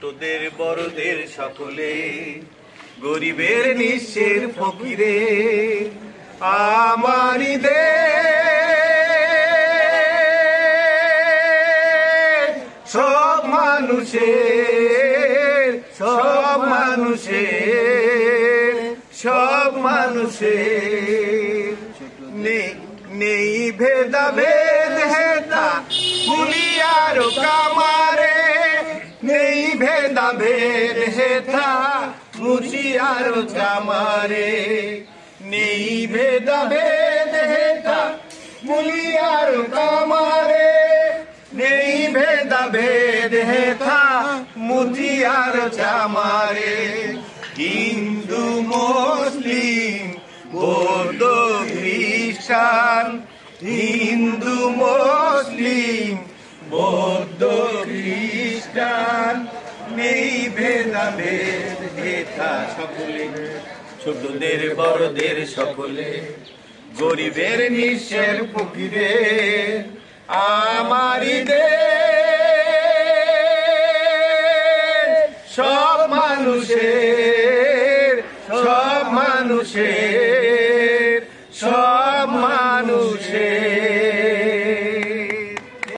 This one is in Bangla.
ছোটদের বড়দের সকলে, গরিবের নিঃস্বের ফকিরে, আমারি দেশ সব মানুষের, সব মানুষের, সব মানুষের। নেই ভেদাভেদ হেতা পুলিয়ার কামারে, নেই ভেদাভেদ হেতা মুছিয়ার কামারে, নেই ভেদাভেদ হেতা মুলিয়ার কামারে, নেই ভেদাভেদ হেতা মুছিয়ার কামারে। হিন্দু মুসলিম বৌদ্ধ খ্রিস্টান, হিন্দু মুসলিম বৌদ্ধ খ্রিস্টান, নেই ভেদাভেদ হেতা সকলে, ছোটদের বড়দের সকলে, গরিবের নিঃস্বের ফকিরে, আমারি দেশ সব মানুষের, সব মানুষের।